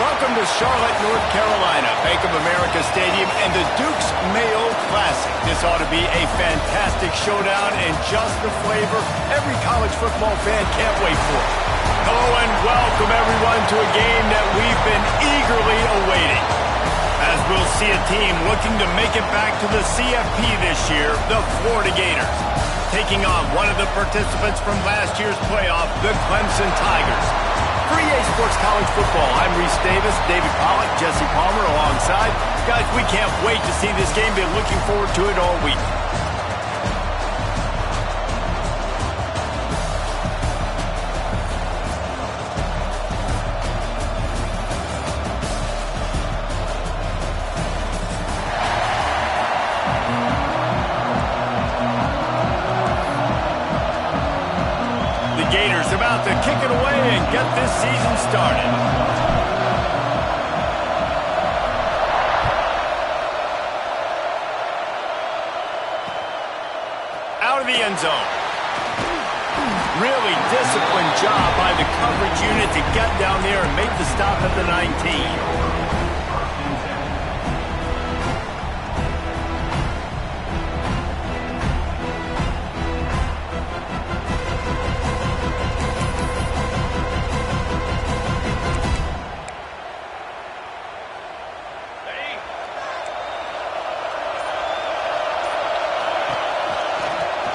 Welcome to Charlotte, North Carolina, Bank of America Stadium, and the Duke's Mayo Classic. This ought to be a fantastic showdown and just the flavor every college football fan can't wait for. Hello and welcome everyone to a game that we've been eagerly awaiting. As we'll see a team looking to make it back to the CFP this year, the Florida Gators, taking on one of the participants from last year's playoff, the Clemson Tigers. For EA Sports College Football, I'm Reese Davis, David Pollack, Jesse Palmer alongside. Guys, we can't wait to see this game. Been looking forward to it all week. Gators about to kick it away and get this season started. Out of the end zone. Really disciplined job by the coverage unit to get down there and make the stop at the 19.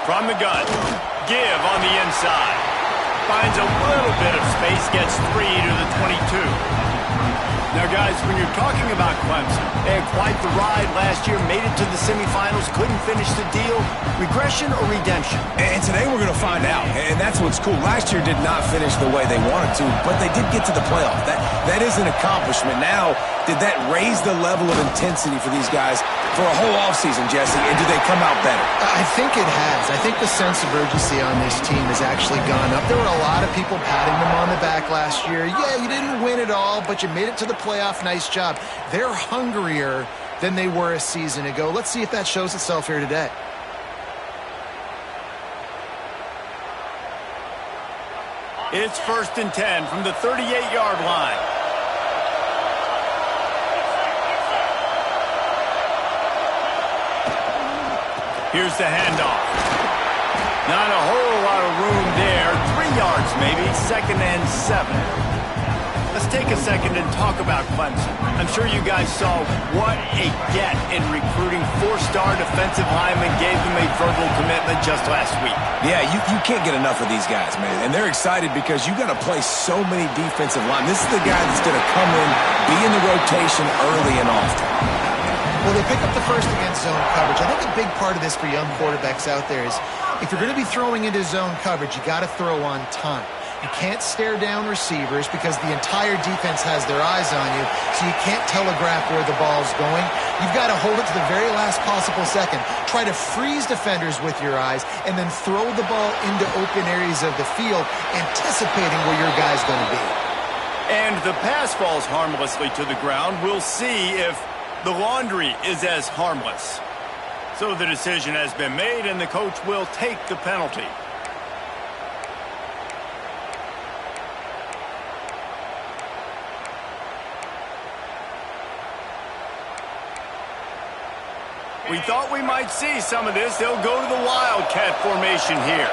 From the gun, give on the inside. Finds a little bit of space, gets 3 to the 22. Now, guys, when you're talking about Clemson, they had quite the ride last year, made it to the semifinals, couldn't finish the deal. Regression or redemption? And today we're going to find out, and that's what's cool. Last year did not finish the way they wanted to, but they did get to the playoff. That is an accomplishment. Now, did that raise the level of intensity for these guys for a whole offseason, Jesse, and do they come out better? I think it has. I think the sense of urgency on this team has actually gone up. There were a lot of people patting them on the back last year. Yeah, you didn't win it all, but you made it to the playoff. Nice job. They're hungrier than they were a season ago. Let's see if that shows itself here today. It's 1st and 10 from the 38-yard line. Here's the handoff. Not a whole lot of room there. 3 yards maybe. 2nd and 7. Let's take a second and talk about Clemson. I'm sure you guys saw what a get in recruiting. 4-star defensive linemen gave them a verbal commitment just last week. Yeah, you can't get enough of these guys, man. And they're excited because you got to play so many defensive line. This is the guy that's going to come in, be in the rotation early and often. Well, they pick up the first against zone coverage. I think a big part of this for young quarterbacks out there is if you're going to be throwing into zone coverage, you got to throw on time. You can't stare down receivers because the entire defense has their eyes on you, so you can't telegraph where the ball's going. You've got to hold it to the very last possible second. Try to freeze defenders with your eyes and then throw the ball into open areas of the field, anticipating where your guy's going to be. And the pass falls harmlessly to the ground. We'll see if the laundry is as harmless. So the decision has been made, and the coach will take the penalty. We thought we might see some of this. They'll go to the Wildcat formation here.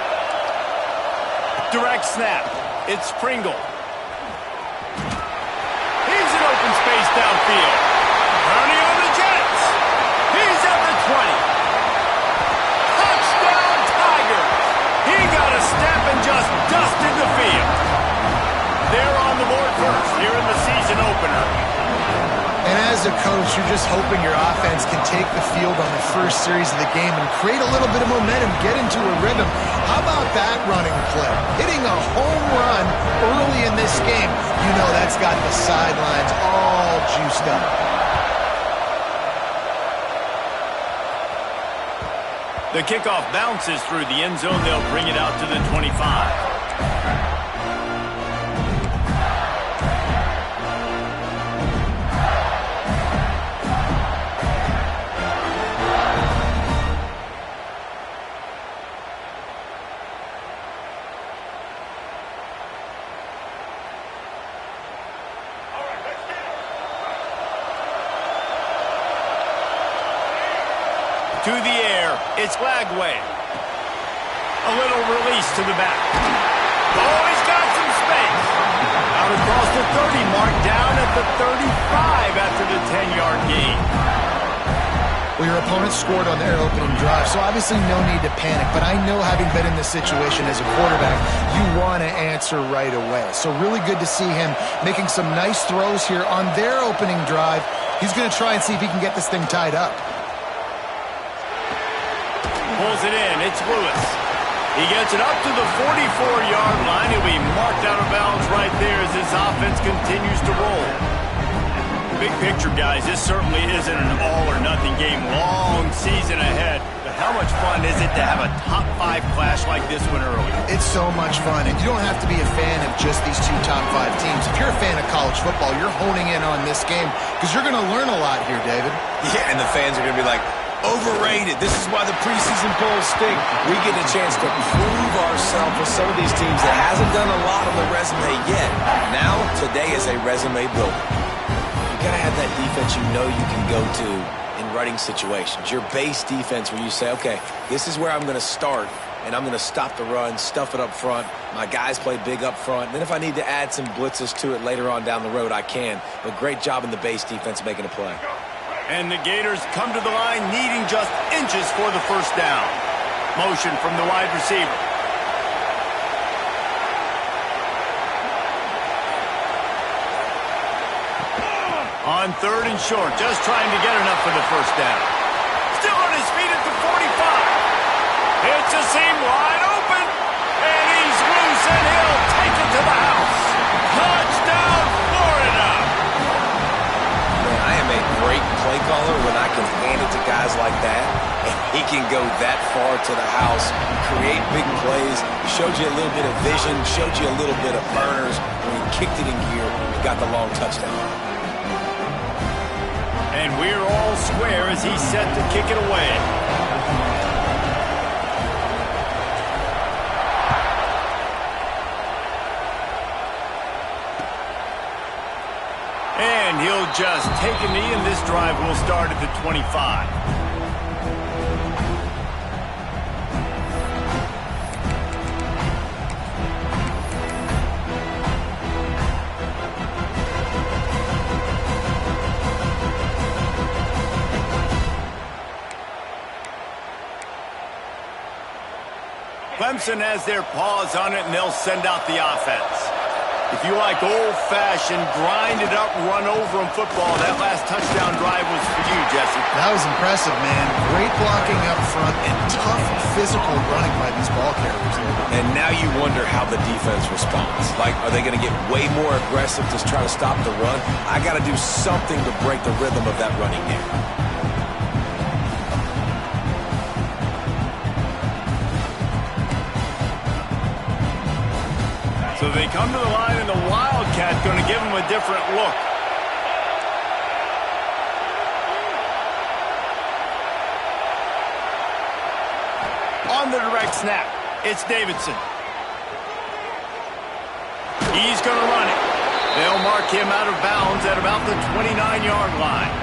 Direct snap. It's Pringle. He's in open space downfield. Running on the Jets. He's at the 20. Touchdown, Tigers. He got a step and just dusted the field. They're on the board first here in the season opener. And as a coach, you're just hoping your offense can take the field on the first series of the game and create a little bit of momentum, get into a rhythm. How about that running play? Hitting a home run early in this game. You know that's got the sidelines all juiced up. The kickoff bounces through the end zone. They'll bring it out to the 25. To the air. It's Lagway. A little release to the back. Oh, he's got some space. Out across the 30 mark, down at the 35 after the 10-yard gain. Well, your opponent scored on their opening drive, so obviously no need to panic. But I know, having been in this situation as a quarterback, you want to answer right away. So really good to see him making some nice throws here on their opening drive. He's going to try and see if he can get this thing tied up. Pulls it in. It's Lewis. He gets it up to the 44-yard line. He'll be marked out of bounds right there as this offense continues to roll. Big picture, guys, this certainly isn't an all-or-nothing game. Long season ahead. But how much fun is it to have a top-5 clash like this one early? It's so much fun, and you don't have to be a fan of just these two top-5 teams. If you're a fan of college football, you're honing in on this game because you're going to learn a lot here, David. Yeah, and the fans are going to be like, overrated. This is why the preseason polls stink. We get a chance to prove ourselves with some of these teams that hasn't done a lot on the resume yet. Now, today is a resume builder. You got to have that defense you know you can go to in running situations. Your base defense where you say, okay, this is where I'm going to start, and I'm going to stop the run, stuff it up front. My guys play big up front. And then if I need to add some blitzes to it later on down the road, I can. But great job in the base defense making a play. And the Gators come to the line needing just inches for the first down. Motion from the wide receiver. On 3rd and short, just trying to get enough for the first down. Still on his feet at the 45. It's a seam wide open. And he's loose, and he'll take it to the house. Touchdown, Florida. Man, I am a great play caller when I can hand it to guys like that. And he can go that far to the house, create big plays, showed you a little bit of vision, showed you a little bit of burners. When he kicked it in gear, he got the long touchdown. And we're all square as he's set to kick it away. And he'll just take a knee, and this drive will start at the 25. Clemson has their paws on it, and they'll send out the offense. If you like old-fashioned, grind-it-up, run-over-'em football, that last touchdown drive was for you, Jesse. That was impressive, man. Great blocking up front and tough physical running by these ball carriers. And now you wonder how the defense responds. Like, are they going to get way more aggressive to try to stop the run? I got to do something to break the rhythm of that running game. So they come to the line, and the Wildcat's going to give them a different look. On the direct snap, it's Davidson. He's going to run it. They'll mark him out of bounds at about the 29-yard line.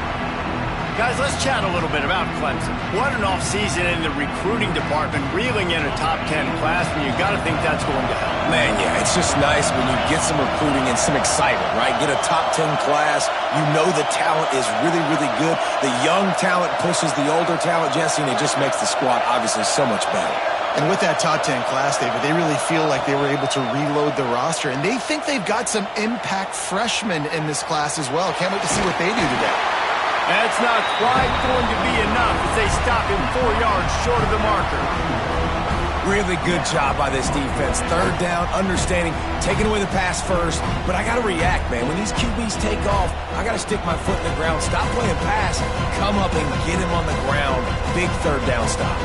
Guys, let's chat a little bit about Clemson. What an offseason in the recruiting department, reeling in a top 10 class, and you got to think that's going to help. Man, yeah, it's just nice when you get some recruiting and some excitement, right? Get a top 10 class. You know the talent is really, really good. The young talent pushes the older talent, Jesse, and it just makes the squad obviously so much better. And with that top 10 class, David, they really feel like they were able to reload the roster, and they think they've got some impact freshmen in this class as well. Can't wait to see what they do today. That's not quite going to be enough as they stop him 4 yards short of the marker. Really good job by this defense. 3rd down, understanding, taking away the pass first. But I got to react, man. When these QBs take off, I got to stick my foot in the ground. Stop playing pass. Come up and get him on the ground. Big 3rd down stop.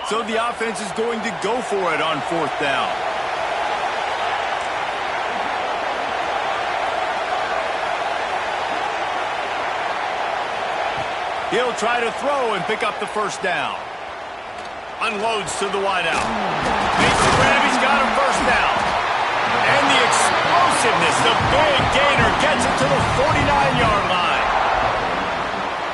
So the offense is going to go for it on 4th down. He'll try to throw and pick up the first down. Unloads to the wideout. Makes the grab. He's He's got a first down. And the explosiveness, the big gainer gets it to the 49-yard line.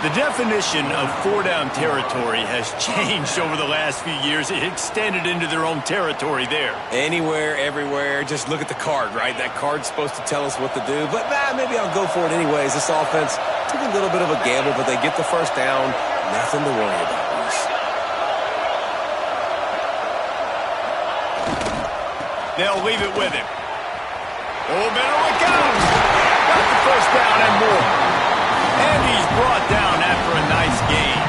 The definition of four-down territory has changed over the last few years. It extended into their own territory there. Anywhere, everywhere, just look at the card, right? That card's supposed to tell us what to do, but maybe I'll go for it anyways. This offense took a little bit of a gamble, but they get the first down. Nothing to worry about, Bruce. They'll leave it with him. Oh, better look out! Got the first down and more. And he's brought down after a nice gain.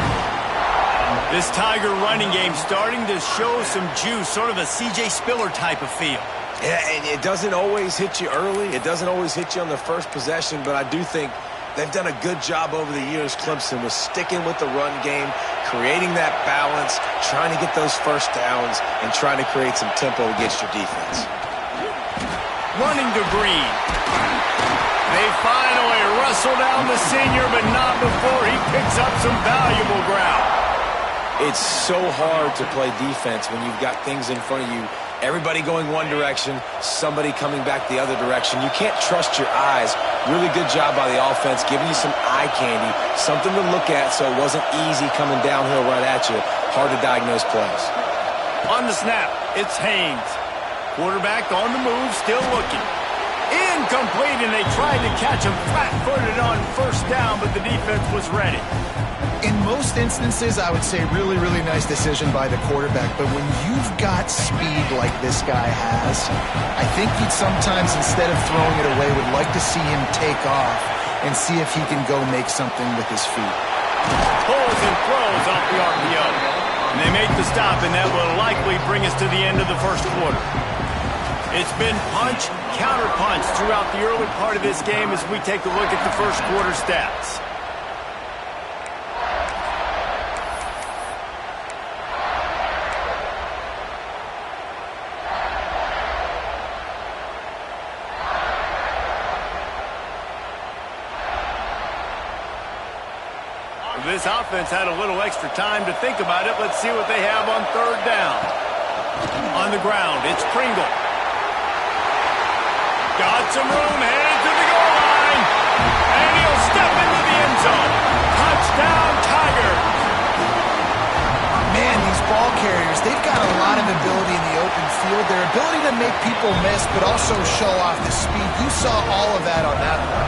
This Tiger running game starting to show some juice, sort of a C.J. Spiller type of feel. Yeah, and it doesn't always hit you early. It doesn't always hit you on the first possession, but I do think they've done a good job over the years, Clemson, with sticking with the run game, creating that balance, trying to get those first downs, and trying to create some tempo against your defense. Running to Green. They finally wrestle down the senior, but not before he picks up some valuable ground. It's so hard to play defense when you've got things in front of you. Everybody going one direction, somebody coming back the other direction. You can't trust your eyes. Really good job by the offense, giving you some eye candy, something to look at so it wasn't easy coming downhill right at you. Hard to diagnose plays. On the snap, it's Haynes. Quarterback on the move, still looking. Incomplete, and they tried to catch him flat-footed on first down, but the defense was ready. In most instances, I would say really, really nice decision by the quarterback. But when you've got speed like this guy has, I think you'd sometimes, instead of throwing it away, would like to see him take off and see if he can go make something with his feet. Pulls and throws off the RPO. And they make the stop, and that will likely bring us to the end of the first quarter. It's been punch, counter-punch throughout the early part of this game as we take a look at the first quarter stats. This offense had a little extra time to think about it. Let's see what they have on third down. On the ground, it's Pringle. Got some room, headed to the goal line. And he'll step into the end zone. Touchdown, Tiger. Man, these ball carriers, they've got a lot of ability in the open field. Their ability to make people miss, but also show off the speed. You saw all of that on that one.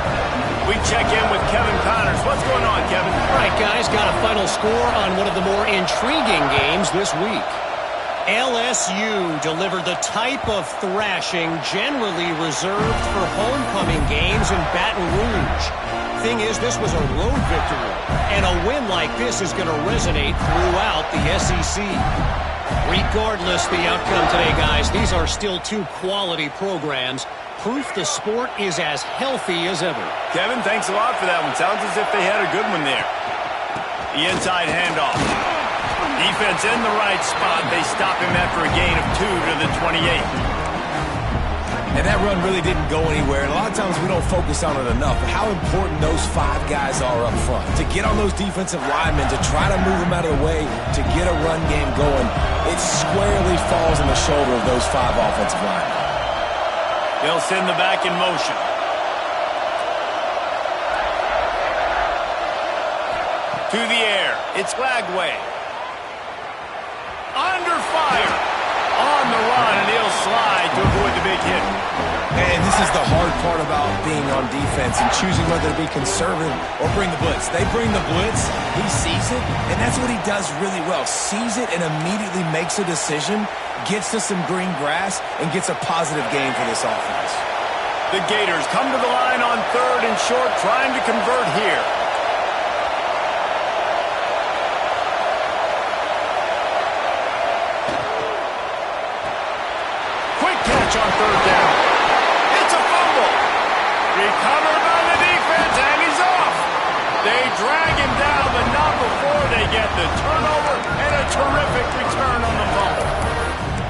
We check in with Kevin Connors. What's going on, Kevin? All right, guys, got a final score on one of the more intriguing games this week. LSU delivered the type of thrashing generally reserved for homecoming games in Baton Rouge. Thing is, this was a road victory, and a win like this is going to resonate throughout the SEC. Regardless the outcome today, guys, these are still two quality programs. Proof the sport is as healthy as ever. Kevin, thanks a lot for that one. Sounds as if they had a good one there. The inside handoff. Defense in the right spot. They stop him after a gain of 2 to the 28. And that run really didn't go anywhere. And a lot of times we don't focus on it enough. But how important those 5 guys are up front. To get on those defensive linemen, to try to move them out of the way, to get a run game going, it squarely falls on the shoulder of those 5 offensive linemen. They'll send the back in motion. To the air. It's Lagway. Under fire. On the run, and he'll slide to avoid the big hit. And this is the hard part about being on defense and choosing whether to be conservative or bring the blitz. They bring the blitz, he sees it, and that's what he does really well. Sees it and immediately makes a decision, gets to some green grass, and gets a positive gain for this offense. The Gators come to the line on third and short, trying to convert here. Quick catch on third down. It's a fumble. Recovered by the defense, and he's off. They drag him down, but not before they get the turnover and a terrific return on the fumble.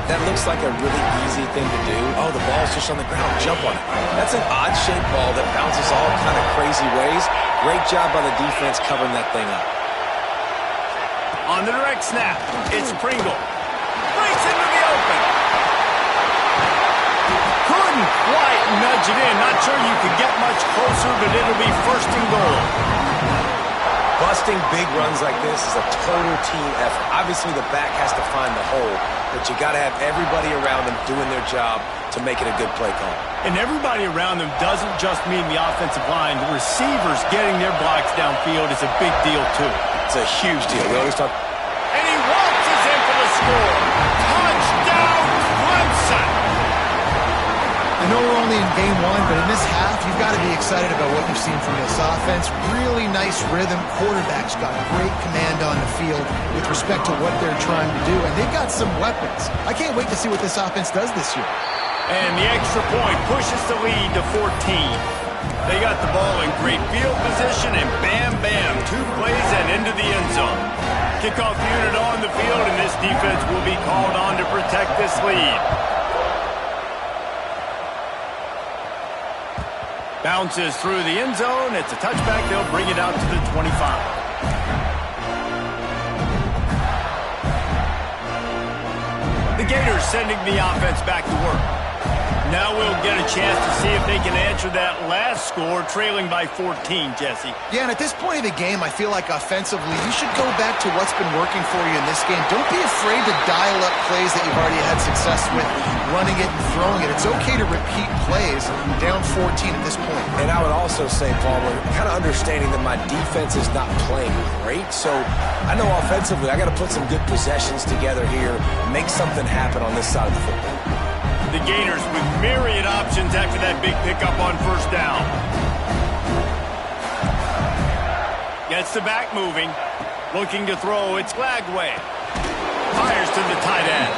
That looks like a really easy thing to do. Oh, the ball's just on the ground. Jump on it. That's an odd-shaped ball that bounces all kind of crazy ways. Great job by the defense covering that thing up. On the direct snap, it's Pringle. Breaks into the open. quite nudge it in. Not sure you can get much closer, but it'll be first and goal. Busting big runs like this is a total team effort. Obviously, the back has to find the hole, but you got to have everybody around them doing their job to make it a good play call. And everybody around them doesn't just mean the offensive line. The receivers getting their blocks downfield is a big deal, too. It's a huge deal. We always talk. And he waltzes in for the score. Touchdown, Clemson! I know we're only in game one, but in this half, you've got to be excited about what you've seen from this offense. Really nice rhythm. Quarterback's got great command on the field with respect to what they're trying to do, and they've got some weapons. I can't wait to see what this offense does this year. And the extra point pushes the lead to 14. They got the ball in great field position, and bam, bam, 2 plays and into the end zone. Kickoff unit on the field, and this defense will be called on to protect this lead. Bounces through the end zone. It's a touchback. They'll bring it out to the 25. The Gators sending the offense back to work. Now we'll get a chance to see if they can answer that last score, trailing by 14, Jesse. Yeah, and at this point of the game, I feel like offensively, you should go back to what's been working for you in this game. Don't be afraid to dial up plays that you've already had success with, running it and throwing it. It's okay to repeat plays down 14 at this point. And I would also say, Paul, we're kind of understanding that my defense is not playing great. So I know offensively, I got to put some good possessions together here, make something happen on this side of the football. The Gators with myriad options after that big pickup on first down. Gets the back moving. Looking to throw. It's Lagway. Fires to the tight end.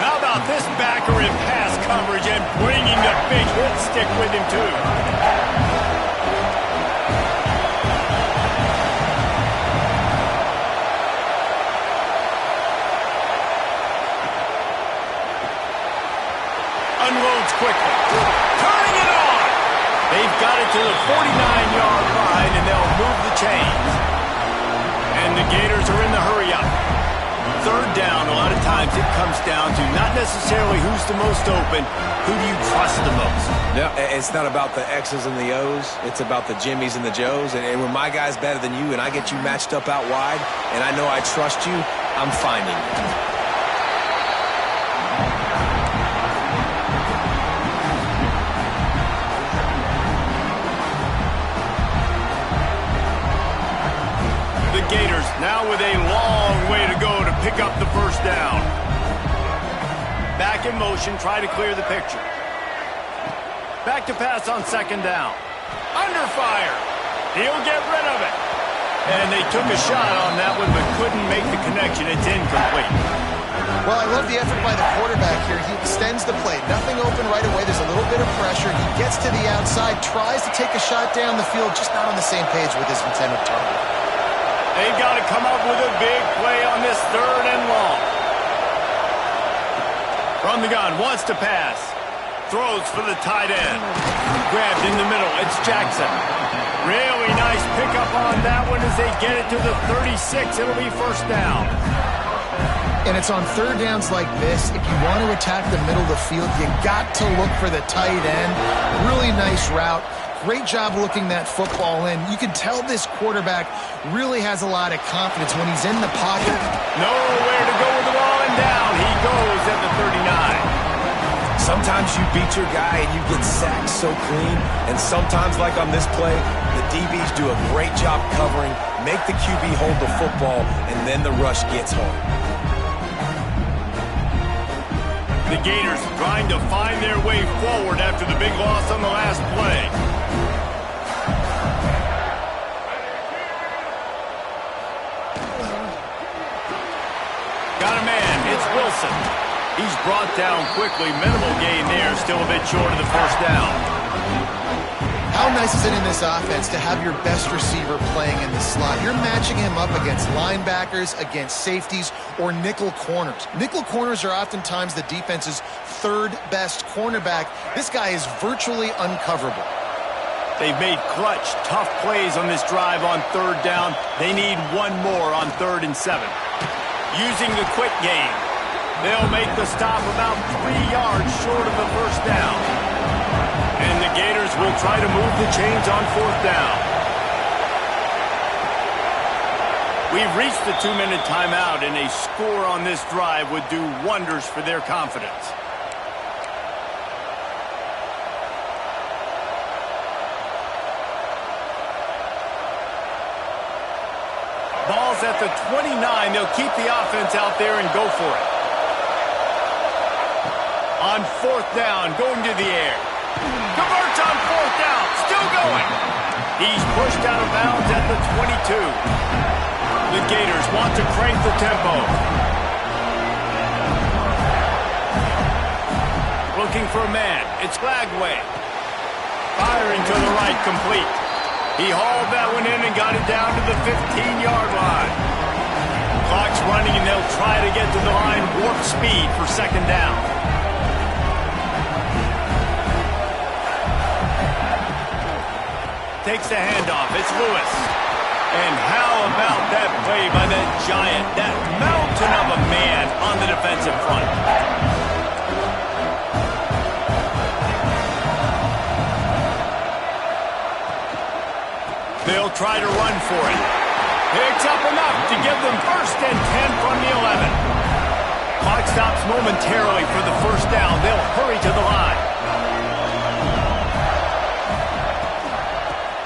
How about this backer in pass coverage and bringing the big hit stick with him, too. Unloads quickly. Turning it on. They've got it to the 49-yard line, and they'll move the chains. And the Gators are in the hurry-up. Third down, a lot of times it comes down to not necessarily who's the most open, who do you trust the most? No, it's not about the X's and the O's. It's about the Jimmies and the Joes. And when my guy's better than you and I get you matched up out wide, and I know I trust you, I'm finding you. Gators now with a long way to go to pick up the first down. Back in motion, try to clear the picture. Back to pass on second down. Under fire. He'll get rid of it. And they took a shot on that one but couldn't make the connection. It's incomplete. Well, I love the effort by the quarterback here. He extends the play. Nothing open right away. There's a little bit of pressure. He gets to the outside, tries to take a shot down the field, just not on the same page with his intended target. They've got to come up with a big play on this third and long. From the gun, wants to pass. Throws for the tight end. Grabbed in the middle. It's Jackson. Really nice pickup on that one as they get it to the 36. It'll be first down. And it's on third downs like this. If you want to attack the middle of the field, you got to look for the tight end. Really nice route. Great job looking that football in. You can tell this quarterback really has a lot of confidence when he's in the pocket. Nowhere to go with the ball, and down he goes at the 39. Sometimes you beat your guy and you get sacked so clean, and sometimes, like on this play, the DBs do a great job covering, make the QB hold the football, and then the rush gets home. The Gators trying to find their way forward after the big loss on the last play. Got a man. It's Wilson. He's brought down quickly. Minimal gain there. Still a bit short of the first down. How nice is it in this offense to have your best receiver playing in the slot? You're matching him up against linebackers, against safeties, or nickel corners. Nickel corners are oftentimes the defense's third best cornerback. This guy is virtually uncoverable. They've made clutch, tough plays on this drive on third down. They need one more on 3rd and 7. Using the quick game. They'll make the stop about 3 yards short of the first down. will try to move the chains on 4th down. We've reached the 2-minute timeout, and a score on this drive would do wonders for their confidence. Ball's at the 29. They'll keep the offense out there and go for it. On 4th down, going to the air. Converts on 4th down, still going. He's pushed out of bounds at the 22. The Gators want to crank the tempo. Looking for a man. It's Lagway. Firing to the right, complete. He hauled that one in and got it down to the 15-yard line. Clock's running, and they'll try to get to the line warp speed for 2nd down. Takes the handoff. It's Lewis. And how about that play by that giant, that mountain of a man on the defensive front? They'll try to run for it. Picks up enough to give them 1st and 10 from the 11. Clock stops momentarily for the 1st down. They'll hurry to the line.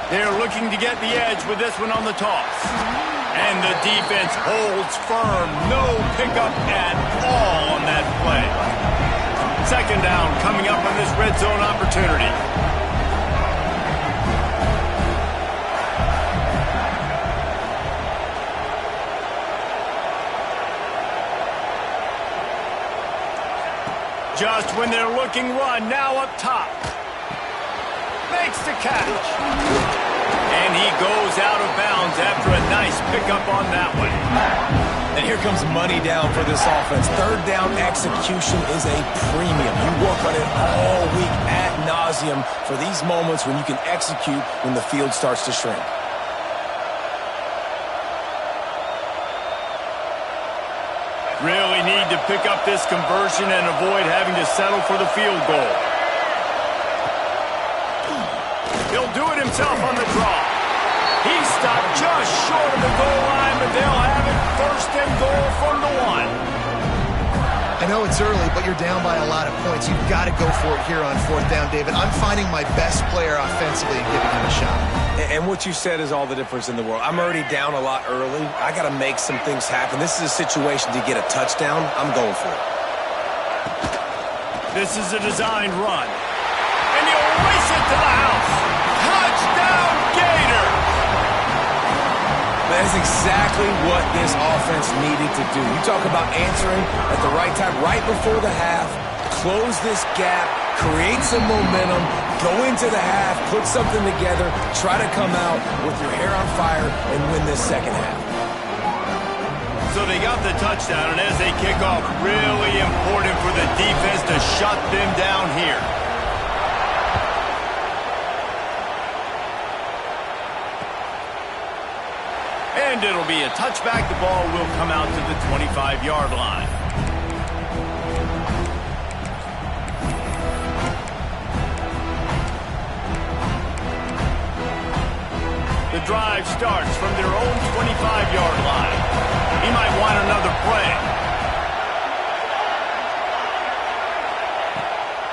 They're looking to get the edge with this one on the toss. And the defense holds firm. No pickup at all on that play. 2nd down coming up on this red zone opportunity. Just when they're looking run, now up top. Makes the catch. And he goes out of bounds after a nice pickup on that one. And here comes money down for this offense. 3rd down execution is a premium. You work on it all week ad nauseum for these moments when you can execute when the field starts to shrink. Really need to pick up this conversion and avoid having to settle for the field goal. He'll do it himself on the draw. He stopped just short of the goal line, but they'll have it 1st and goal from the 1. I know it's early, but you're down by a lot of points. You've got to go for it here on 4th down, David. I'm finding my best player offensively and giving him a shot. And what you said is all the difference in the world. I'm already down a lot early. I got to make some things happen. This is a situation to get a touchdown. I'm going for it. This is a designed run. And he'll race it to the house. Touchdown, Gators! That is exactly what this offense needed to do. You talk about answering at the right time, right before the half, close this gap, create some momentum, go into the half, put something together, try to come out with your hair on fire and win this 2nd half. So they got the touchdown, and as they kick off, really important for the defense to shut them down here. And it'll be a touchback. The ball will come out to the 25-yard line. The drive starts from their own 25-yard line. He might want another play.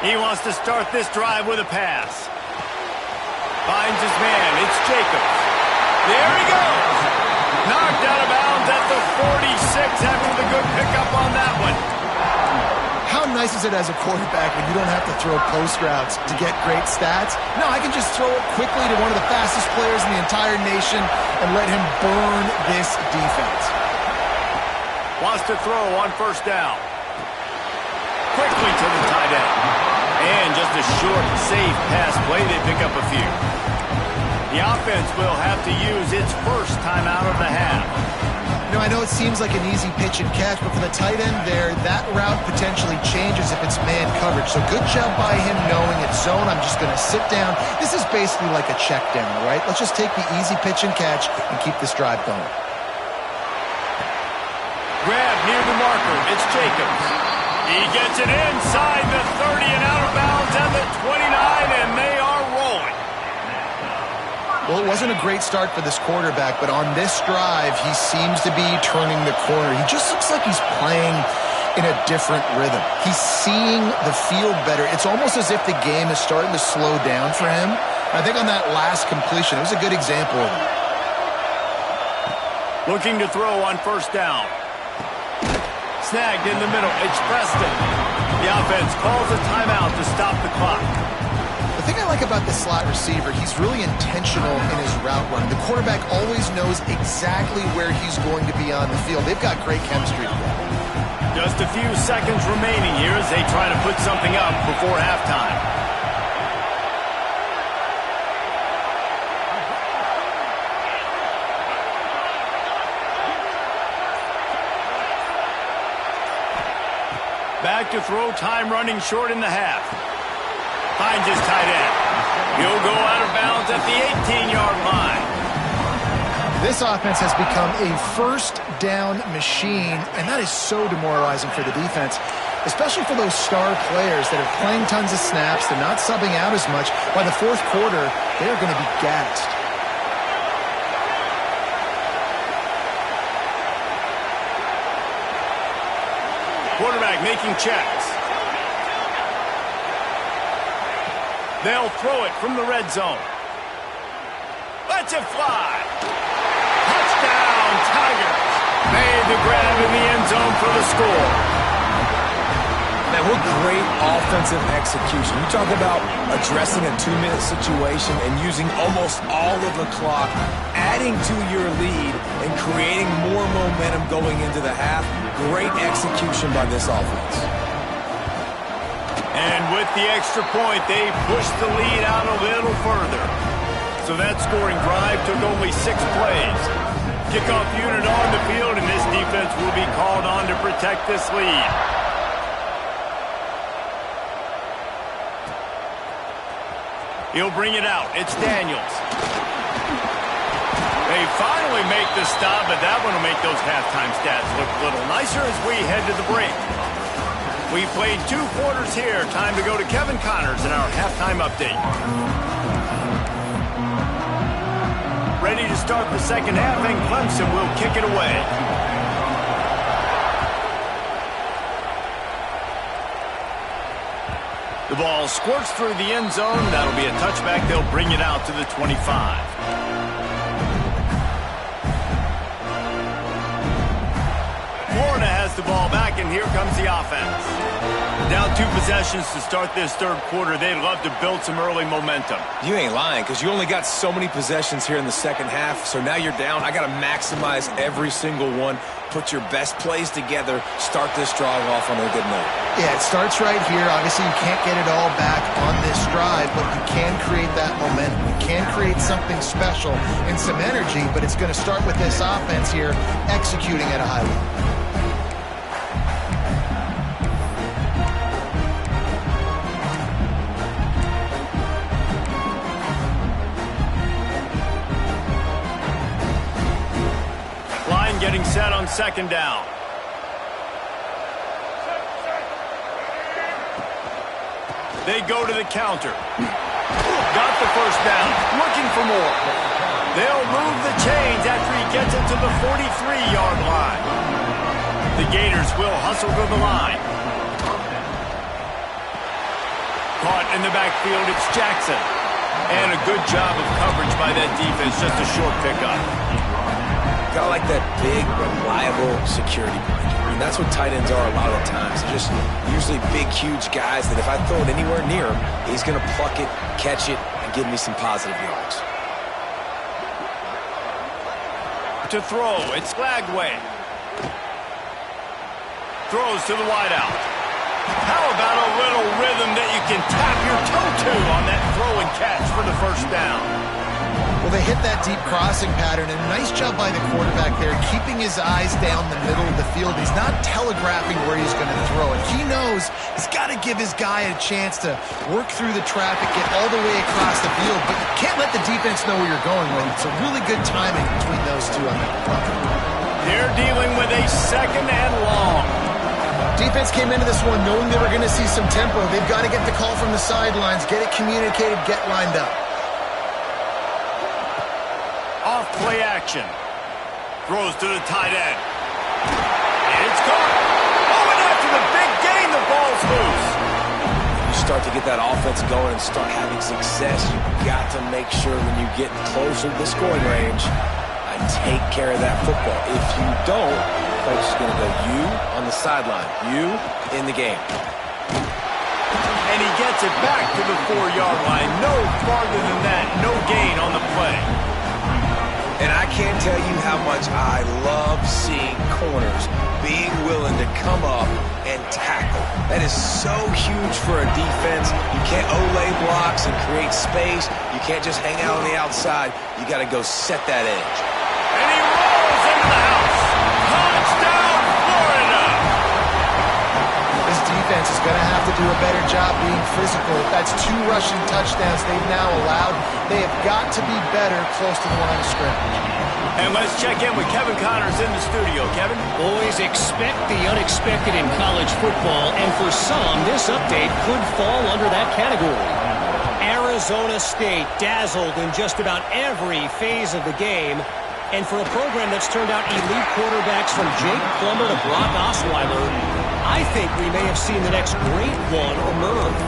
He wants to start this drive with a pass. Finds his man. It's Jacobs. There he goes. Knocked out of bounds at the 46 after the good pickup on that one. How nice is it as a quarterback when you don't have to throw post routes to get great stats? No, I can just throw it quickly to one of the fastest players in the entire nation and let him burn this defense. Wants to throw on 1st down. Quickly to the tight end. And just a short, safe pass play. They pick up a few. The offense will have to use its 1st timeout of the half. You know, I know it seems like an easy pitch and catch, but for the tight end there, that route potentially changes if it's man coverage. So good job by him knowing it's zone. I'm just going to sit down. This is basically like a check down, right? Let's just take the easy pitch and catch and keep this drive going. Grab near the marker. It's Jacobs. He gets it inside the 30 and out of bounds at the 29, and they are rolling. Well, it wasn't a great start for this quarterback, but on this drive, he seems to be turning the corner. He just looks like he's playing in a different rhythm. He's seeing the field better. It's almost as if the game is starting to slow down for him. I think on that last completion, it was a good example of it. Looking to throw on first down. Snagged in the middle. It's Preston. The offense calls a timeout to stop the clock. The thing I like about the slot receiver, he's really intentional in his route run. The quarterback always knows exactly where he's going to be on the field. They've got great chemistry together. Just a few seconds remaining here as they try to put something up before halftime. Back to throw, time running short in the half. Finds his tight end. He'll go out of bounds at the 18-yard line. This offense has become a first down machine, and that is so demoralizing for the defense, especially for those star players that are playing tons of snaps. They're not subbing out as much. By the fourth quarter, they're going to be gassed. Quarterback making checks. They'll throw it from the red zone. Lets it fly. Touchdown, Tigers. Made the grab in the end zone for the score. Man, what great offensive execution. You talk about addressing a 2-minute situation and using almost all of the clock, adding to your lead and creating more momentum going into the half. Great execution by this offense. And with the extra point, they pushed the lead out a little further. So that scoring drive took only 6 plays. Kickoff unit on the field, and this defense will be called on to protect this lead. He'll bring it out. It's Daniels. They finally make the stop, but that one will make those halftime stats look a little nicer as we head to the break. We played 2 quarters here. Time to go to Kevin Connors in our halftime update. Ready to start the second half, and Clemson will kick it away. The ball squirts through the end zone. That'll be a touchback. They'll bring it out to the 25. Florida has the ball back, and here comes the offense. Down 2 possessions to start this third quarter. They'd love to build some early momentum. You ain't lying, because you only got so many possessions here in the second half, so now you're down. I got to maximize every single one, put your best plays together, start this drive off on a good note. Yeah, it starts right here. Obviously, you can't get it all back on this drive, but you can create that momentum. You can create something special and some energy, but it's going to start with this offense here executing at a high level. Getting set on second down. They go to the counter. Got the first down. Looking for more. They'll move the chains after he gets it to the 43-yard line. The Gators will hustle to the line. Caught in the backfield, it's Jackson. And a good job of coverage by that defense. Just a short pickup. Got like that big, reliable security blanket. I mean, that's what tight ends are a lot of the times. They're just usually big, huge guys that if I throw it anywhere near him, he's going to pluck it, catch it, and give me some positive yards. To throw, it's Flagway. Throws to the wideout. How about a little rhythm that you can tap your toe to on that throw and catch for the first down? Well, they hit that deep crossing pattern, and a nice job by the quarterback there, keeping his eyes down the middle of the field. He's not telegraphing where he's going to throw it. He knows he's got to give his guy a chance to work through the traffic, get all the way across the field, but you can't let the defense know where you're going with. It's a really good timing between those two on that play. They're dealing with a second and long. Defense came into this one knowing they were going to see some tempo. They've got to get the call from the sidelines, get it communicated, get lined up. Off play action. Throws to the tight end. It's caught. Oh, and after the big gain, the ball's loose. You start to get that offense going and start having success, you've got to make sure when you get closer to the scoring range, take care of that football. If you don't, coach is going to go you on the sideline, you in the game. And he gets it back to the 4-yard line. No farther than that. No gain on the play. And I can't tell you how much I love seeing corners being willing to come up and tackle. That is so huge for a defense. You can't olay blocks and create space. You can't just hang out on the outside. You got to go set that edge. And he rolls into the house. Touchdown, Florida! This defense is going to have to do a better job being physical. That's 2 rushing touchdowns they've now allowed. They have got to be better close to the line of scrimmage. And let's check in with Kevin Connors in the studio. Kevin? Boys, expect the unexpected in college football, and for some, this update could fall under that category. Arizona State dazzled in just about every phase of the game. And for a program that's turned out elite quarterbacks from Jake Plummer to Brock Osweiler, I think we may have seen the next great one emerge.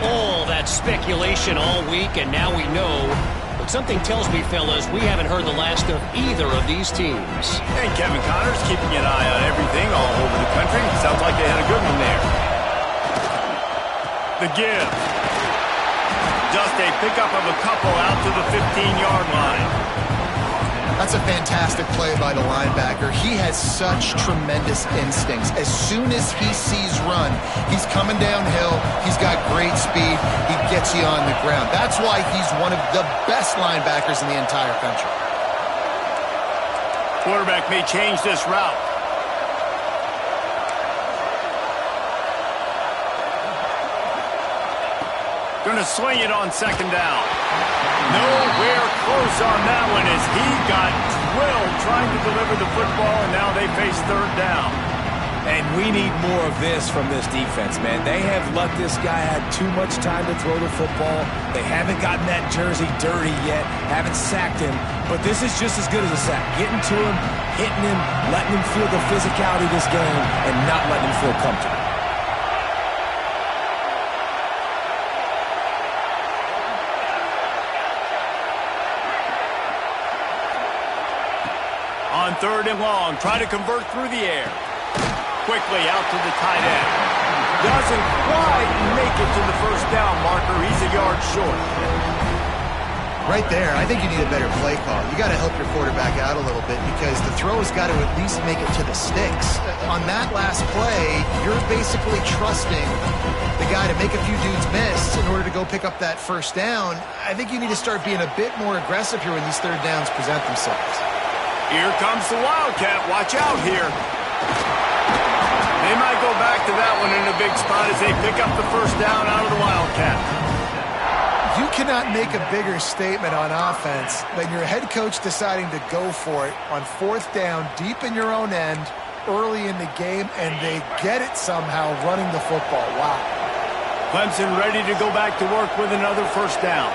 All that speculation all week, and now we know. But something tells me, fellas, we haven't heard the last of either of these teams. And Kevin Connors keeping an eye on everything all over the country. Sounds like they had a good one there. The give. Just a pickup of a couple out to the 15-yard line. That's a fantastic play by the linebacker. He has such tremendous instincts. As soon as he sees run, he's coming downhill. He's got great speed. He gets you on the ground. That's why he's one of the best linebackers in the entire country. Quarterback may change this route. Going to swing it on 2nd down. Nowhere close on that one as he got drilled trying to deliver the football, and now they face 3rd down. And we need more of this from this defense, man. They have let this guy have too much time to throw the football. They haven't gotten that jersey dirty yet, haven't sacked him, but this is just as good as a sack. Getting to him, hitting him, letting him feel the physicality of this game, and not letting him feel comfortable. On 3rd and long, try to convert through the air. Quickly out to the tight end. Doesn't quite make it to the 1st down marker. He's a yard short. Right there, I think you need a better play call. You got to help your quarterback out a little bit because the throw has got to at least make it to the sticks. On that last play, you're basically trusting the guy to make a few dudes miss in order to go pick up that 1st down. I think you need to start being a bit more aggressive here when these 3rd downs present themselves. Here comes the Wildcat. Watch out here. They might go back to that one in a big spot as they pick up the 1st down out of the Wildcat. You cannot make a bigger statement on offense than your head coach deciding to go for it on 4th down deep in your own end early in the game, and they get it somehow running the football. Wow. Clemson ready to go back to work with another 1st down.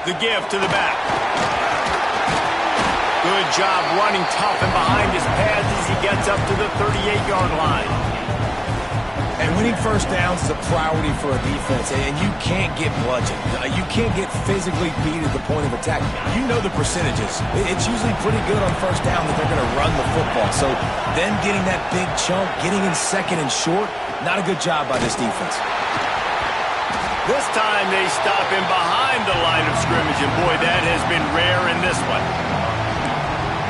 The give to the back. Good job running tough and behind his pads as he gets up to the 38-yard line. And winning 1st downs is a priority for a defense, and you can't get bludgeoned. You can't get physically beat at the point of attack. You know the percentages. It's usually pretty good on 1st down that they're going to run the football. So them getting that big chunk, getting in 2nd and short, not a good job by this defense. This time they stop him behind the line of scrimmage, and boy, that has been rare in this one.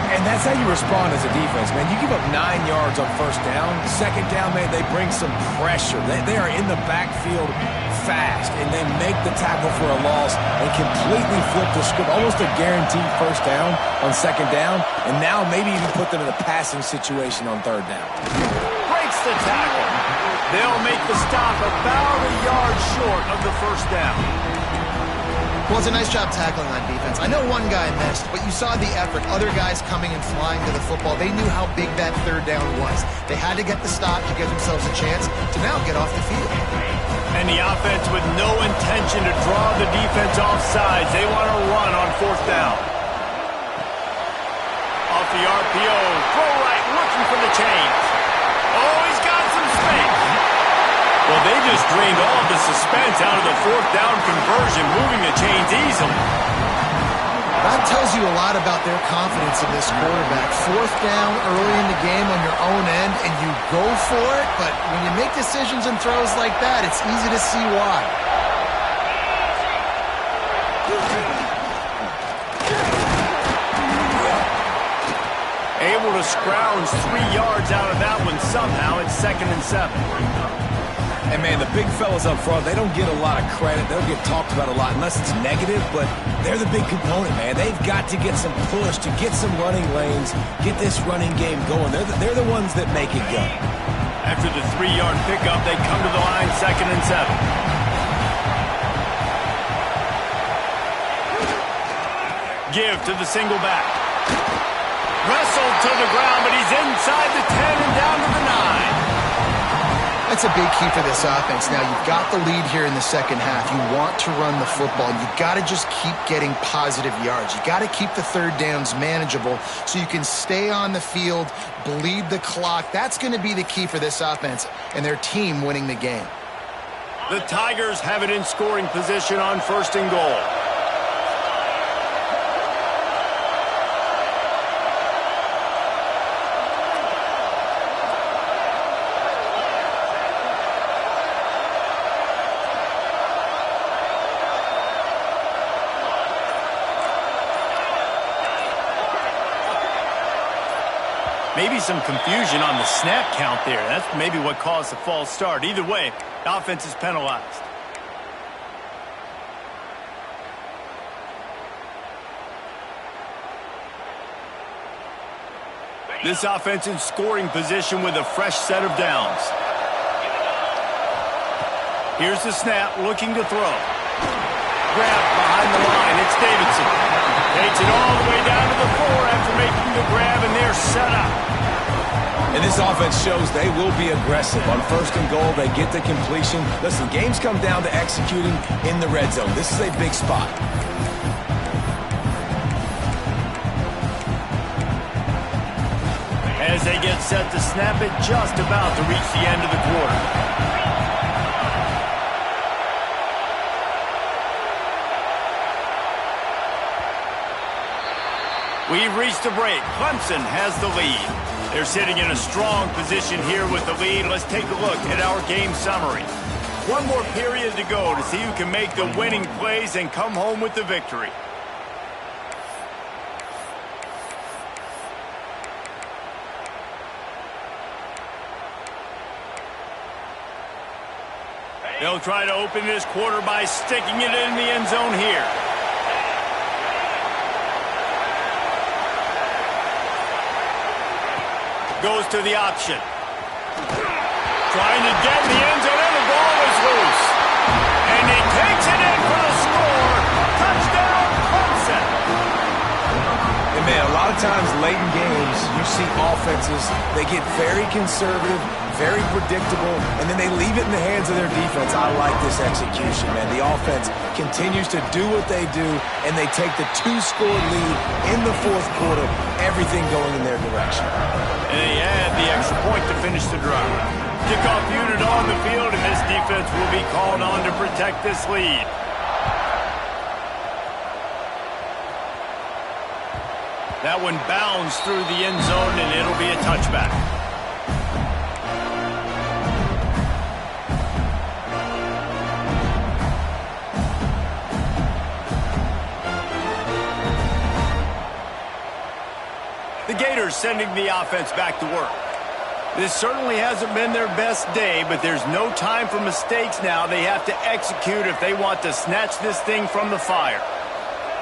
And that's how you respond as a defense, man. You give up 9 yards on 1st down. 2nd down, man, they bring some pressure. They are in the backfield fast, and they make the tackle for a loss and completely flip the script. Almost a guaranteed 1st down on 2nd down, and now maybe even put them in a passing situation on 3rd down. Breaks the tackle. They'll make the stop about a yard short of the 1st down. Well, it's a nice job tackling on defense. I know one guy missed, but you saw the effort. Other guys coming and flying to the football. They knew how big that 3rd down was. They had to get the stop to give themselves a chance to now get off the field. And And the offense with no intention to draw the defense off sides. They want to run on fourth down. Off the RPO, throw right, looking for the chains. Oh, he's got some space. Well, they just drained all of the suspense out of the fourth down conversion, moving the chains easily. That tells you a lot about their confidence in this quarterback. Fourth down early in the game on your own end, and you go for it, but when you make decisions and throws like that, it's easy to see why. Able to scrounge 3 yards out of that one somehow. It's 2nd and 7. And, man, the big fellas up front, they don't get a lot of credit. They don't get talked about a lot unless it's negative, but they're the big component, man. They've got to get some push, to get some running lanes, get this running game going. They're the ones that make it go. After the 3-yard pickup, they come to the line, 2nd and 7. Give to the single back. Wrestled to the ground, but he's inside the 10 and down to the 9. That's a big key for this offense. Now, you've got the lead here in the second half. You want to run the football. You've got to just keep getting positive yards. You've got to keep the third downs manageable so you can stay on the field, bleed the clock. That's going to be the key for this offense and their team winning the game. The Tigers have it in scoring position on 1st and goal. Maybe some confusion on the snap count there. That's maybe what caused the false start. Either way, the offense is penalized. This offense in scoring position with a fresh set of downs. Here's the snap, looking to throw. Grab behind the line. It's Davidson. Takes it all the way down to the 4 after making the grab, and they're set up. And this offense shows they will be aggressive. On 1st and goal, they get the completion. Listen, games come down to executing in the red zone. This is a big spot. As they get set to snap it, just about to reach the end of the quarter. We've reached the break. Clemson has the lead. They're sitting in a strong position here with the lead. Let's take a look at our game summary. One more period to go to see who can make the winning plays and come home with the victory. They'll try to open this quarter by sticking it in the end zone here. Goes to the option. Trying to get in the end zone, and the ball is loose. And he takes it in for the score. Touchdown, Clemson. And man, a lot of times late in games, you see offenses, they get very conservative, very predictable, and then they leave it in the hands of their defense. I like this execution, man. The offense continues to do what they do, and they take the 2-score lead in the 4th quarter, everything going in their direction. And they add the extra point to finish the drive. Kickoff unit on the field, and this defense will be called on to protect this lead. That one bounds through the end zone, and it'll be a touchback. The Gators sending the offense back to work. This certainly hasn't been their best day, but there's no time for mistakes now. They have to execute if they want to snatch this thing from the fire.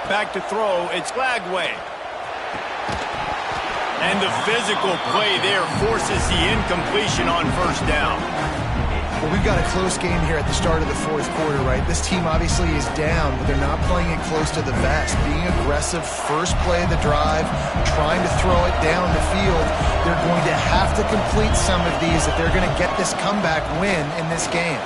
Back to throw, it's Lagway. And the physical play there forces the incompletion on 1st down. Well, we've got a close game here at the start of the 4th quarter, right? This team obviously is down, but they're not playing it close to the vest. Being aggressive, first play of the drive, trying to throw it down the field. They're going to have to complete some of these if they're going to get this comeback win in this game.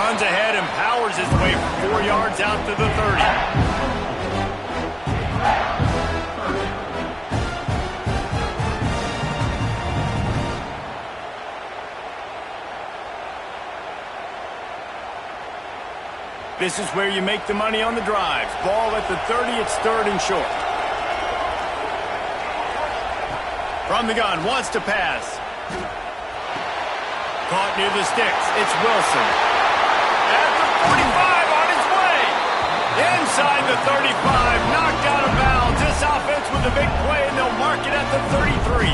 Runs ahead and powers his way for 4 yards out to the 30. This is where you make the money on the drive. Ball at the 30, it's third and short. From the gun, wants to pass. Caught near the sticks, it's Wilson. At the 45, on his way. Inside the 35, knocked out of bounds. This offense with a big play, and they'll mark it at the 33.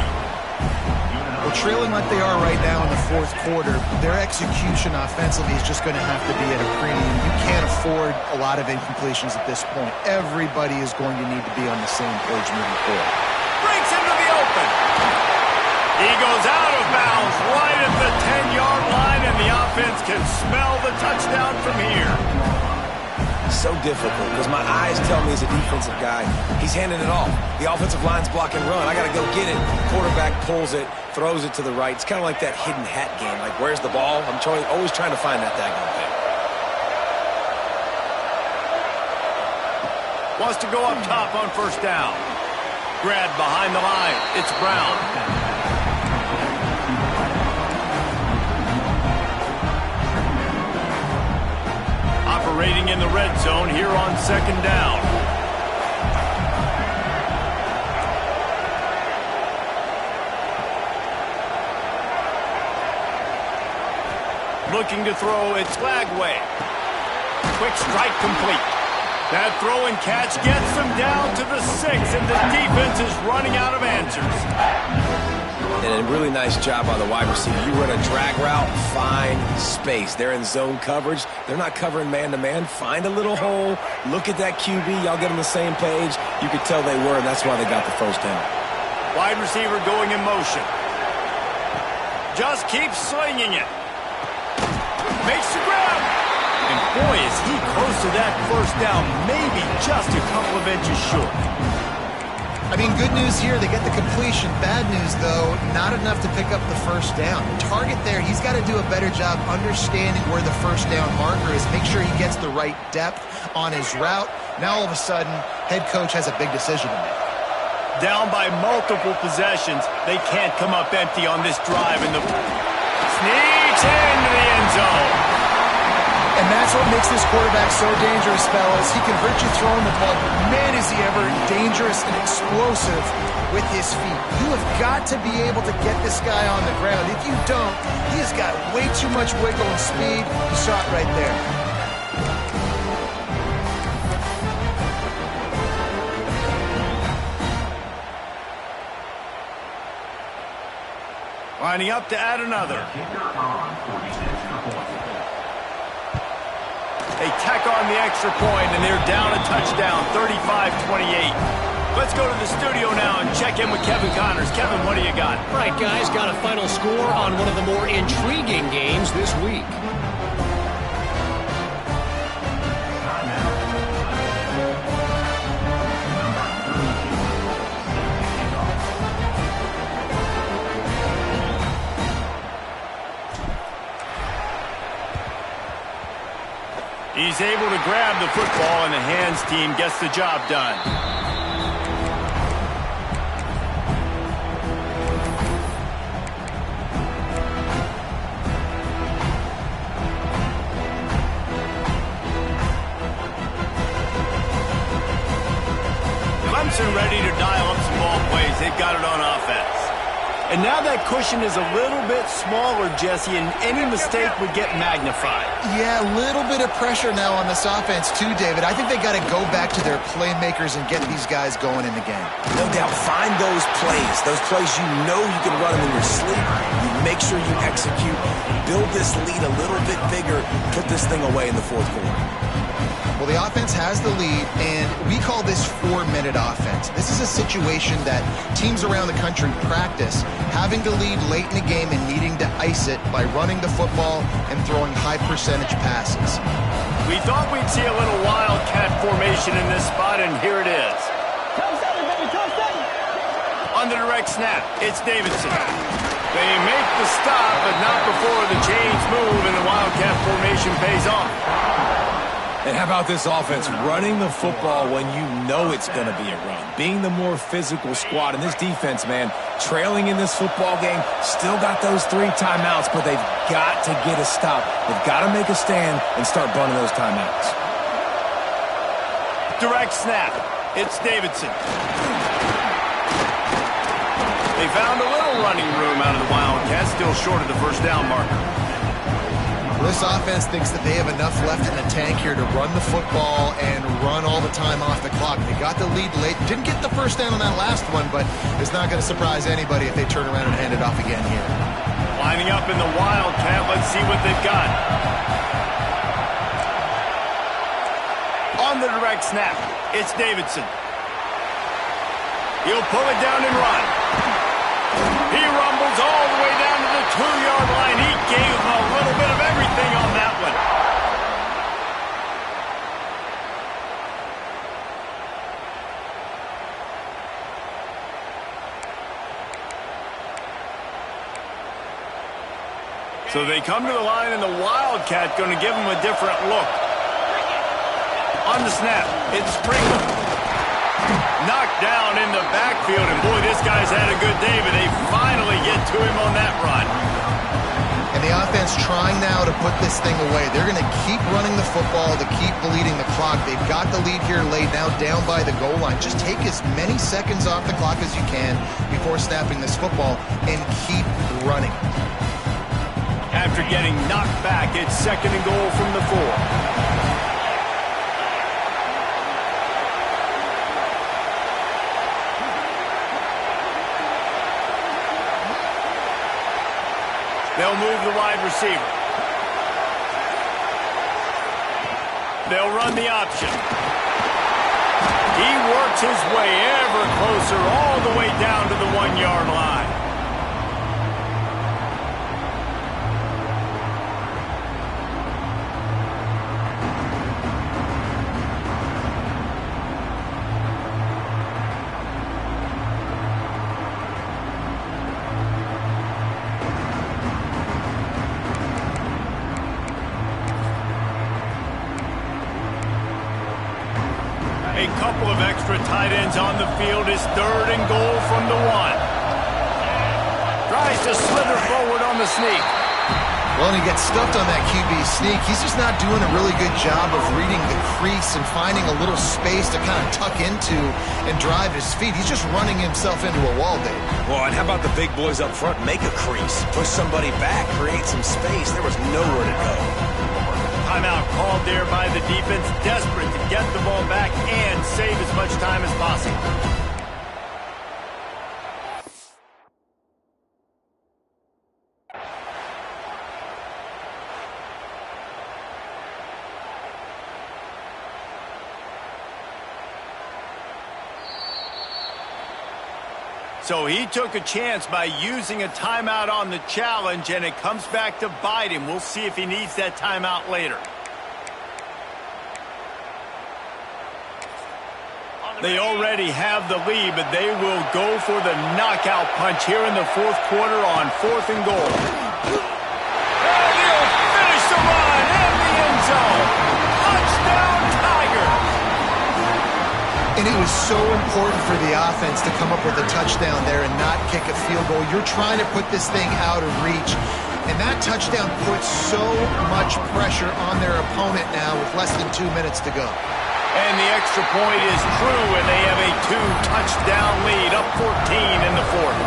Well, trailing like they are right now in the fourth quarter, their execution offensively is just going to have to be at a premium. You can't afford a lot of incompletions at this point. Everybody is going to need to be on the same page moving forward. Breaks into the open. He goes out of bounds right at the 10-yard line, and the offense can smell the touchdown from here. So difficult because my eyes tell me he's a defensive guy. He's handing it off. The offensive line's block and run. I got to go get it. Quarterback pulls it, throws it to the right. It's kind of like that hidden hat game. Like, where's the ball? I'm always trying to find that daggone thing. Wants to go up top on first down. Grabbed behind the line. It's Brown. Operating in the red zone here on second down. Looking to throw, it's Flagway. Quick strike complete. That throw and catch gets them down to the 6, and the defense is running out of answers. And a really nice job by the wide receiver. You run a drag route, find space. They're in zone coverage. They're not covering man-to-man. Find a little hole. Look at that QB. Y'all get on the same page. You could tell they were, and that's why they got the first down. Wide receiver going in motion. Just keeps slinging it. Makes the grab. And boy, is he close to that first down. Maybe just a couple of inches short. I mean, good news here, they get the completion. Bad news, though, not enough to pick up the first down. Target there, he's got to do a better job understanding where the first down marker is. Make sure he gets the right depth on his route. Now, all of a sudden, head coach has a big decision to make. Down by multiple possessions. They can't come up empty on this drive. And the sneaks into the end zone. And that's what makes this quarterback so dangerous, fellas. He can hurt you throwing the ball. Man, is he ever dangerous and explosive with his feet. You have got to be able to get this guy on the ground. If you don't, he has got way too much wiggle and speed. You saw it right there. Lining up to add another. They tack on the extra point, and they're down a touchdown, 35-28. Let's go to the studio now and check in with Kevin Connors. Kevin, what do you got? All right, guys, got a final score on one of the more intriguing games this week. He's able to grab the football, and the hands team gets the job done. Clemson ready to dial up some ball plays. They've got it on offense. And now that cushion is a little bit smaller, Jesse, and any mistake would get magnified. Yeah, a little bit of pressure now on this offense too, David. I think they got to go back to their playmakers and get these guys going in the game. No doubt. Find those plays you know you can run them in your sleep. You make sure you execute. Build this lead a little bit bigger. Put this thing away in the fourth quarter. Well, the offense has the lead, and we call this 4-minute offense. This is a situation that teams around the country practice, having to lead late in the game and needing to ice it by running the football and throwing high-percentage passes. We thought we'd see a little wildcat formation in this spot, and here it is. On the direct snap, it's Davidson. They make the stop, but not before the chains move, and the Wildcats Wildcat formation pays off. And how about this offense running the football when you know it's going to be a run? Being the more physical squad. And this defense, man, trailing in this football game, still got those 3 timeouts, but they've got to get a stop. They've got to make a stand and start burning those timeouts. Direct snap. It's Davidson. They found a little running room out of the Wildcats, still short of the first down marker. This offense thinks that they have enough left in the tank here to run the football and run all the time off the clock. They got the lead late. Didn't get the first down on that last one, but it's not going to surprise anybody if they turn around and hand it off again here. Lining up in the Wildcat. Let's see what they've got. On the direct snap, it's Davidson. He'll pull it down and run. He rumbles all the way down to the 2-yard line. He gave a little bit of everything on that one. So they come to the line, and the Wildcat going to give them a different look. On the snap, it's Sprinkle. Knocked down in the backfield, and boy, this guy's had a good day, but they finally get to him on that run. And the offense trying now to put this thing away. They're going to keep running the football to keep bleeding the clock. They've got the lead here laid now down by the goal line. Just take as many seconds off the clock as you can before snapping this football and keep running. After getting knocked back, it's 2nd and goal from the 4. They'll move the wide receiver. They'll run the option. He works his way ever closer all the way down to the 1-yard line. A couple of extra tight ends on the field. Is 3rd and goal from the 1. Tries to slither forward on the sneak. Well, and he gets stuffed on that QB sneak. He's just not doing a really good job of reading the crease and finding a little space to kind of tuck into and drive his feet. He's just running himself into a wall, Dave. Well, and how about the big boys up front? Make a crease. Push somebody back. Create some space. There was nowhere to go. Timeout called there by the defense, desperate to get the ball back and save as much time as possible. So he took a chance by using a timeout on the challenge, and it comes back to bite him. We'll see if he needs that timeout later. They already have the lead, but they will go for the knockout punch here in the 4th quarter on 4th and goal. And he'll finish the run in the end zone. Touchdown, Tiger! And it was so important for the offense to come up with a touchdown there and not kick a field goal. You're trying to put this thing out of reach. And that touchdown puts so much pressure on their opponent now with less than 2 minutes to go. And the extra point is true, and they have a 2-touchdown lead, up 14 in the 4th.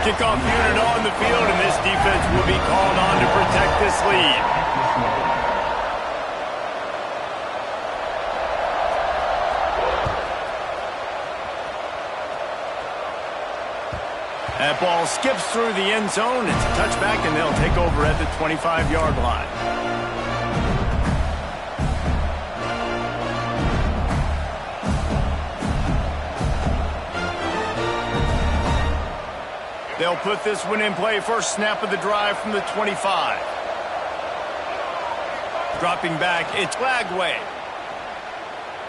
Kickoff unit on the field, and this defense will be called on to protect this lead. That ball skips through the end zone. It's a touchback, and they'll take over at the 25-yard line. They'll put this one in play. First snap of the drive from the 25. Dropping back, it's Lagway.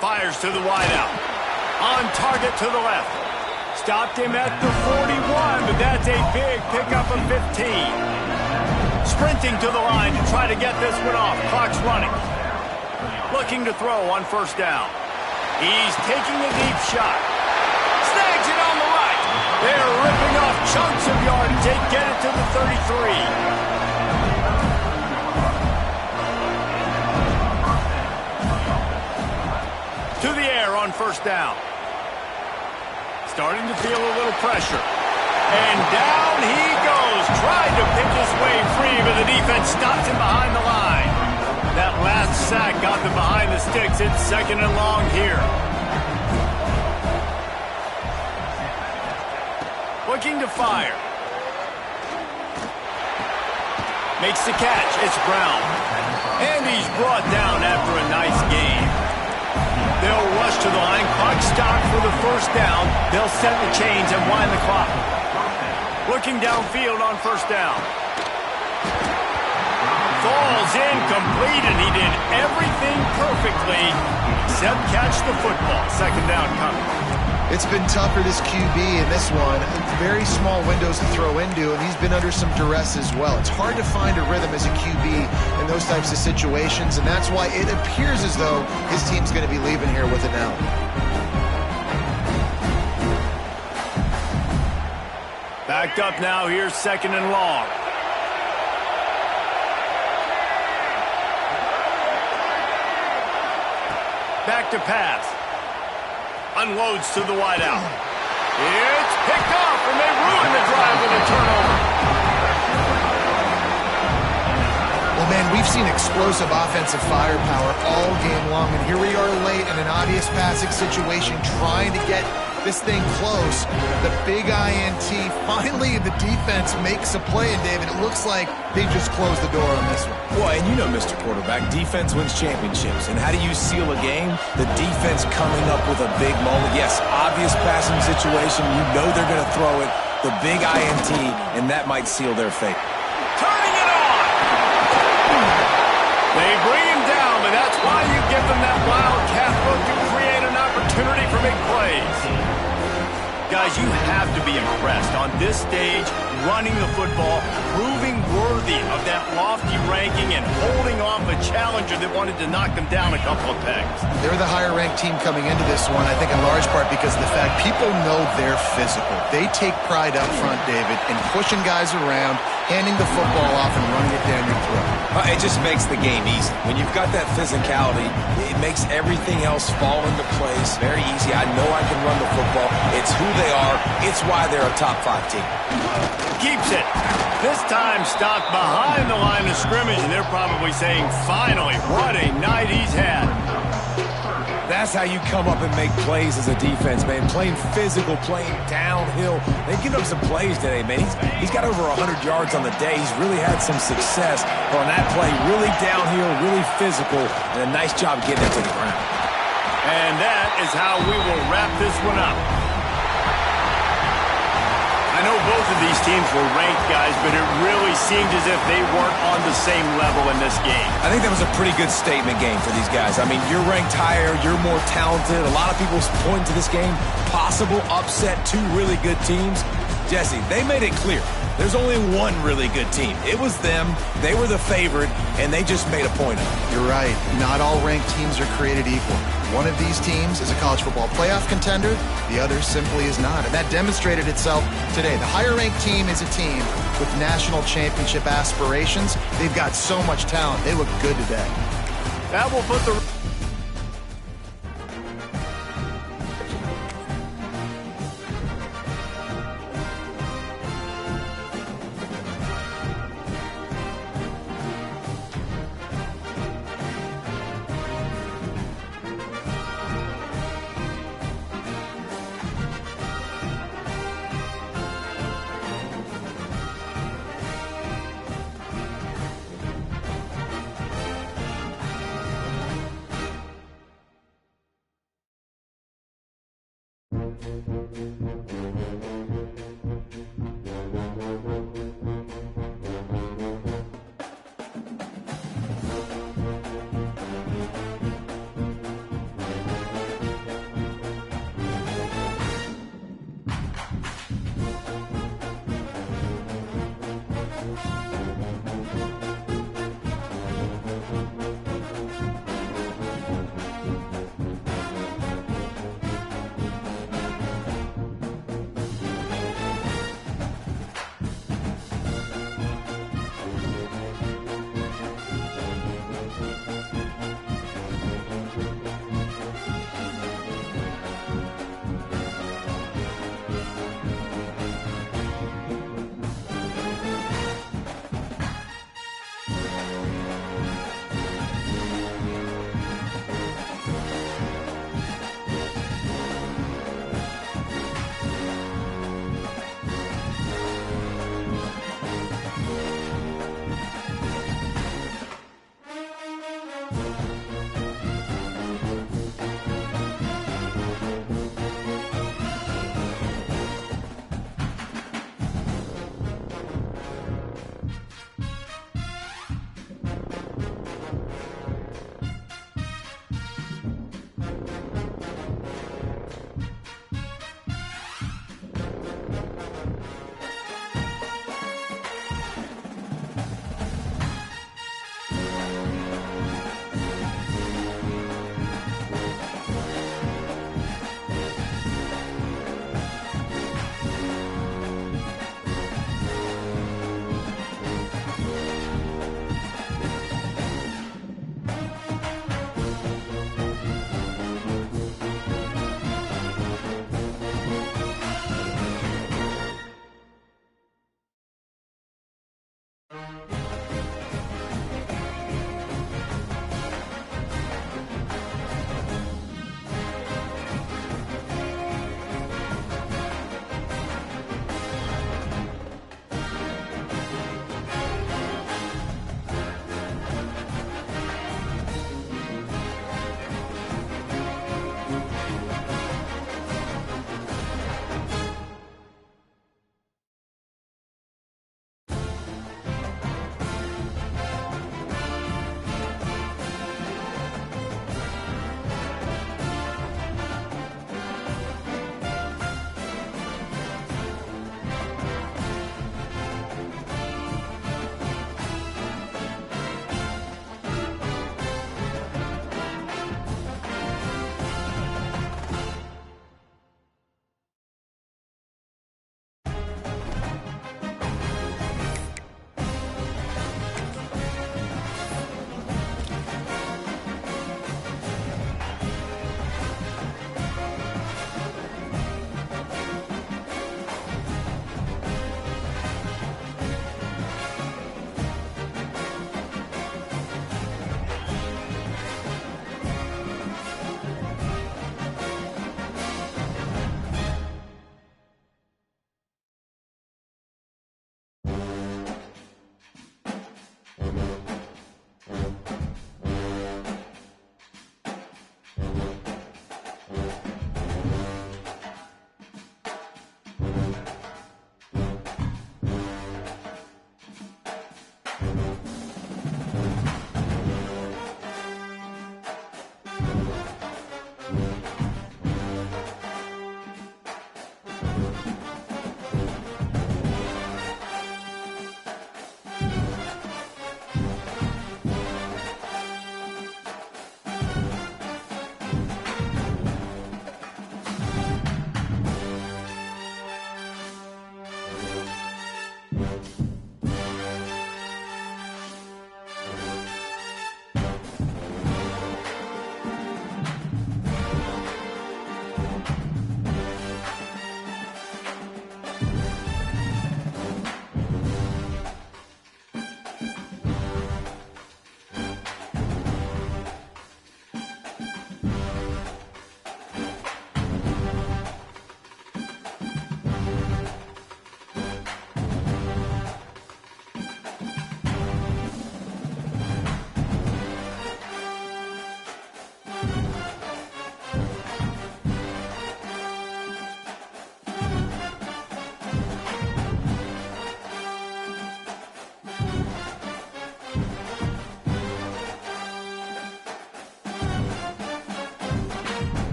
Fires to the wideout. On target to the left. Stopped him at the 41, but that's a big pickup of 15. Sprinting to the line to try to get this one off. Clock's running. Looking to throw on first down. He's taking a deep shot. Snags it on the right. They're ripping off chunks of yardage. They get it to the 33. To the air on first down. Starting to feel a little pressure. And down he goes. Tried to pick his way free, but the defense stops him behind the line. That last sack got them behind the sticks. It's second and long here. Looking to fire. Makes the catch. It's Brown. And he's brought down after a nice game. They'll rush to the line. Clock stopped for the first down. They'll set the chains and wind the clock. Looking downfield on first down. Falls incomplete, and he did everything perfectly except catch the football. Second down coming. It's been tough for this QB in this one. Very small windows to throw into, and he's been under some duress as well. It's hard to find a rhythm as a QB in those types of situations, and that's why it appears as though his team's going to be leaving here with an L. Backed up now. Here's second and long. Back to pass. Unloads to the wideout. It's picked off, and they ruin the drive with a turnover. Well, man, we've seen explosive offensive firepower all game long, and here we are late in an obvious passing situation trying to get this thing close. The big INT. Finally, the defense makes a play, and David, it looks like they just closed the door on this one. Well, and you know, Mr. Quarterback, defense wins championships. And how do you seal a game? The defense coming up with a big moment. Yes, obvious passing situation. You know they're going to throw it. The big INT, and that might seal their fate. Turning it on! They bring him down, but that's why you give them that wildcat look to create an opportunity for big plays. Guys, you have to be impressed on this stage, running the football, proving worthy of that lofty ranking, and holding off a challenger that wanted to knock them down a couple of pegs. They're the higher-ranked team coming into this one, I think in large part because of the fact people know they're physical. They take pride up front, David, in pushing guys around, handing the football off, and running it down your throat. It just makes the game easy. When you've got that physicality, it makes everything else fall into place very easy. I know I can run the football. It's who they are. It's why they're a top 5 team. Keeps it. This time stopped behind the line of scrimmage, and they're probably saying, finally, what a night he's had. That's how you come up and make plays as a defense, man. Playing physical, playing downhill. They've given up some plays today, man. He's got over 100 yards on the day. He's really had some success on that play. Really downhill, really physical, and a nice job getting it to the ground. And that is how we will wrap this one up. I know both of these teams were ranked, guys, but it really seemed as if they weren't on the same level in this game. I think that was a pretty good statement game for these guys. I mean, you're ranked higher, you're more talented. A lot of people point to this game, possible upset, 2 really good teams. Jesse, they made it clear. There's only one really good team. It was them. They were the favorite, and they just made a point of it. You're right. Not all ranked teams are created equal. One of these teams is a college football playoff contender. The other simply is not. And that demonstrated itself today. The higher-ranked team is a team with national championship aspirations. They've got so much talent. They look good today. That will put the...